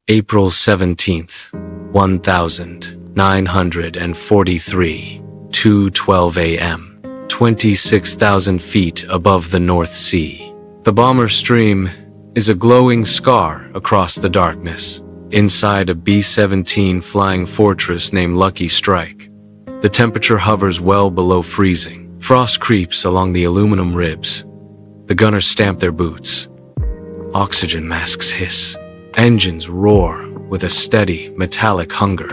April 17th, 1943, 2:12 a.m., 26,000 feet above the North Sea. The bomber stream is a glowing scar across the darkness, inside a B-17 flying fortress named Lucky Strike. The temperature hovers well below freezing. Frost creeps along the aluminum ribs. The gunners stamp their boots. Oxygen masks hiss. Engines roar with a steady, metallic hunger.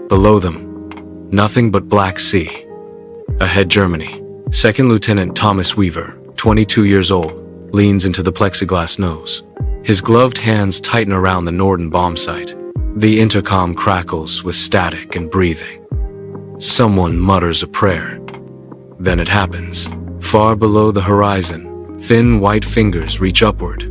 Below them, nothing but Black Sea. Ahead, Germany. Second Lieutenant Thomas Weaver, 22 years old, leans into the plexiglass nose. His gloved hands tighten around the Norden bomb site. The intercom crackles with static and breathing. Someone mutters a prayer. Then it happens. Far below the horizon, thin white fingers reach upward.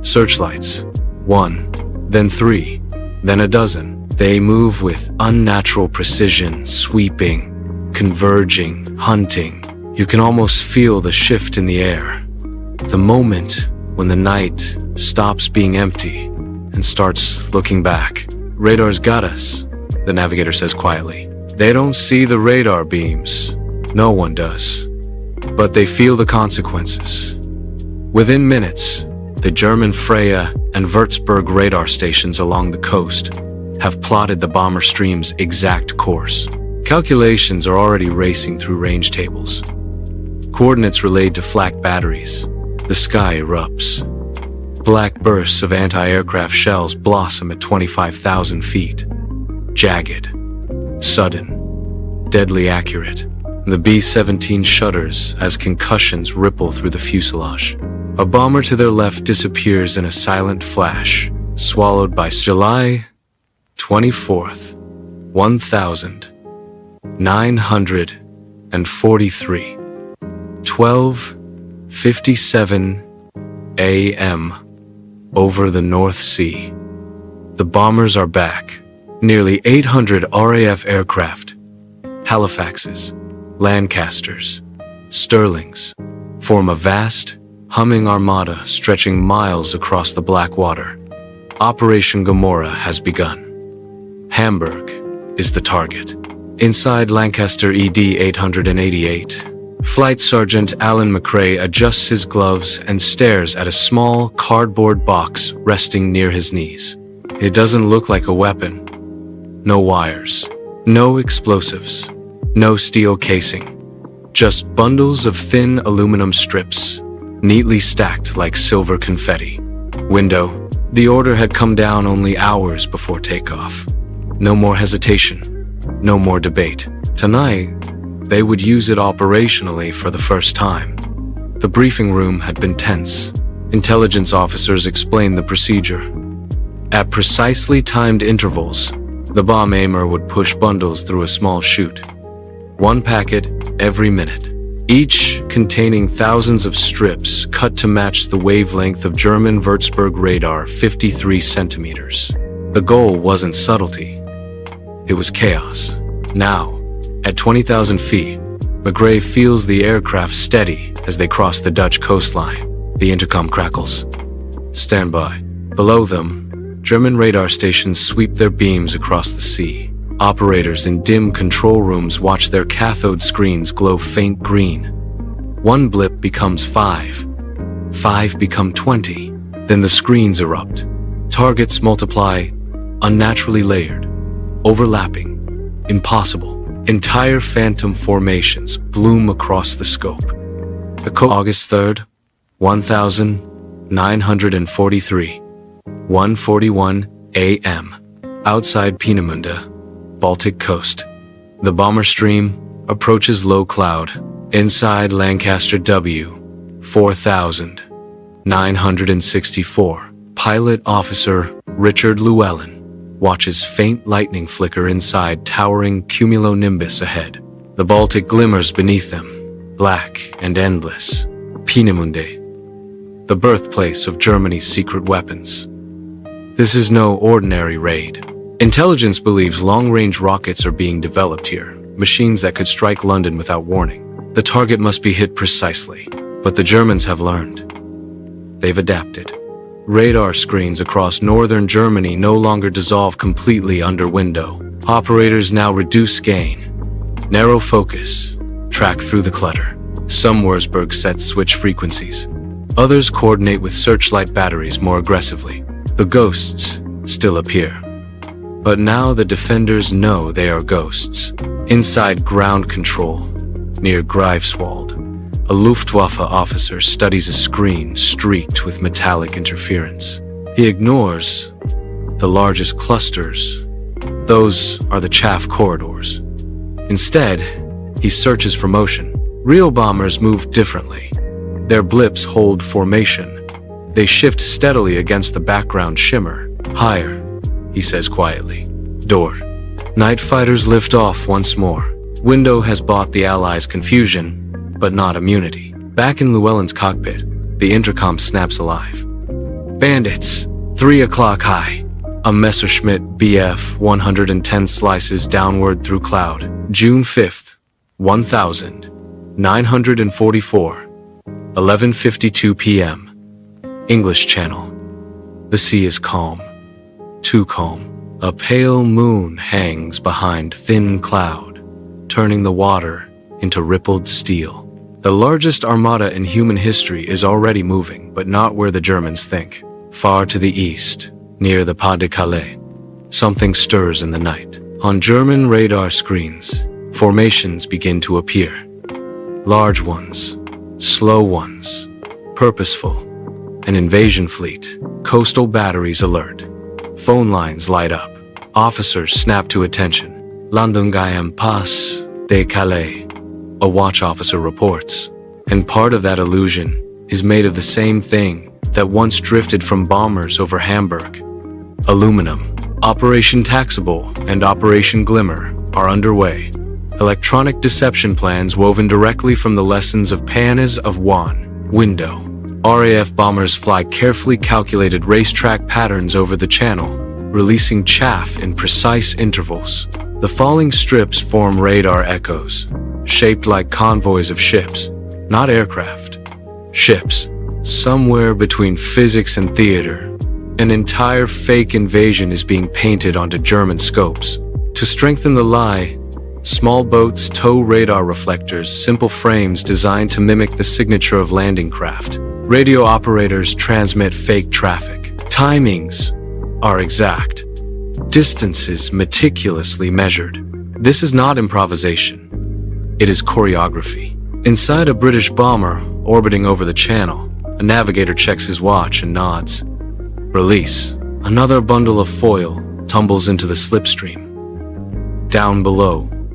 Searchlights. 1, then 3, then a dozen. They move with unnatural precision, sweeping, converging, hunting. You can almost feel the shift in the air. The moment when the night stops being empty and starts looking back. Radar's got us, the navigator says quietly. They don't see the radar beams. No one does. But they feel the consequences. Within minutes, the German Freya and Würzburg radar stations along the coast have plotted the bomber stream's exact course. Calculations are already racing through range tables. Coordinates relayed to flak batteries. The sky erupts. Black bursts of anti-aircraft shells blossom at 25,000 feet. Jagged, sudden, deadly accurate. The B-17 shudders as concussions ripple through the fuselage. A bomber to their left disappears in a silent flash, swallowed by July 24th, 1943, 12:57 a.m. over the North Sea. The bombers are back. Nearly 800 RAF aircraft, Halifaxes, Lancasters, Sterlings, form a vast, humming armada stretching miles across the black water. Operation Gomorrah has begun. Hamburg is the target. Inside Lancaster ED 888, Flight Sergeant Alan McRae adjusts his gloves and stares at a small cardboard box resting near his knees. It doesn't look like a weapon. No wires, no explosives, no steel casing. Just bundles of thin aluminum strips, neatly stacked like silver confetti. Window. The order had come down only hours before takeoff. No more hesitation. No more debate. Tonight, they would use it operationally for the first time. The briefing room had been tense. Intelligence officers explained the procedure. At precisely timed intervals, the bomb aimer would push bundles through a small chute. One packet every minute. Each containing thousands of strips cut to match the wavelength of German Würzburg radar, 53 centimeters. The goal wasn't subtlety. It was chaos. Now, at 20,000 feet, McRae feels the aircraft steady as they cross the Dutch coastline. The intercom crackles. Stand by. Below them, German radar stations sweep their beams across the sea. Operators in dim control rooms watch their cathode screens glow faint green. One blip becomes 5. 5 become 20. Then the screens erupt. Targets multiply, unnaturally layered, overlapping, impossible. Entire phantom formations bloom across the scope. August 3rd, 1943, 1:41 a.m. Outside Peenemünde, Baltic coast. The bomber stream approaches low cloud. Inside Lancaster W, 4,964. Pilot Officer Richard Llewellyn watches faint lightning flicker inside towering cumulonimbus ahead. The Baltic glimmers beneath them, black and endless. Peenemünde, the birthplace of Germany's secret weapons. This is no ordinary raid. Intelligence believes long-range rockets are being developed here, machines that could strike London without warning. The target must be hit precisely, but the Germans have learned. they've adapted. Radar screens across northern Germany no longer dissolve completely under window. Operators now reduce gain, narrow focus, track through the clutter. Some Wurzburg sets switch frequencies. Others coordinate with searchlight batteries more aggressively. The ghosts still appear. But now the defenders know they are ghosts. Inside ground control, near Greifswald, a Luftwaffe officer studies a screen streaked with metallic interference. He ignores the largest clusters. Those are the chaff corridors. Instead, he searches for motion. Real bombers move differently. Their blips hold formation. They shift steadily against the background shimmer. Higher, he says quietly. Door. Night fighters lift off once more. Window has bought the Allies confusion, but not immunity. Back in Llewellyn's cockpit, the intercom snaps alive. Bandits, 3 o'clock high. A Messerschmitt Bf 110 slices downward through cloud. June 5th, 1944, 11:52 p.m. English Channel. The sea is calm. Too calm. A pale moon hangs behind thin cloud, turning the water into rippled steel. The largest armada in human history is already moving, but not where the Germans think. Far to the east, near the Pas de Calais, something stirs in the night. On German radar screens, formations begin to appear. Large ones, slow ones, purposeful. An invasion fleet, coastal batteries alert. Phone lines light up. Officers snap to attention. Landung am Pas de Calais, a watch officer reports. And part of that illusion is made of the same thing that once drifted from bombers over Hamburg. Aluminum. Operation Taxable and Operation Glimmer are underway. Electronic deception plans woven directly from the lessons of Panas of Juan. Window. RAF bombers fly carefully calculated racetrack patterns over the channel, releasing chaff in precise intervals. The falling strips form radar echoes, shaped like convoys of ships, not aircraft. Ships. Somewhere between physics and theater, an entire fake invasion is being painted onto German scopes. To strengthen the lie, small boats tow radar reflectors, simple frames designed to mimic the signature of landing craft. Radio operators transmit fake traffic. Timings are exact. Distances meticulously measured. This is not improvisation. It is choreography. Inside a British bomber orbiting over the channel, a navigator checks his watch and nods. Release. Another bundle of foil tumbles into the slipstream. Down below,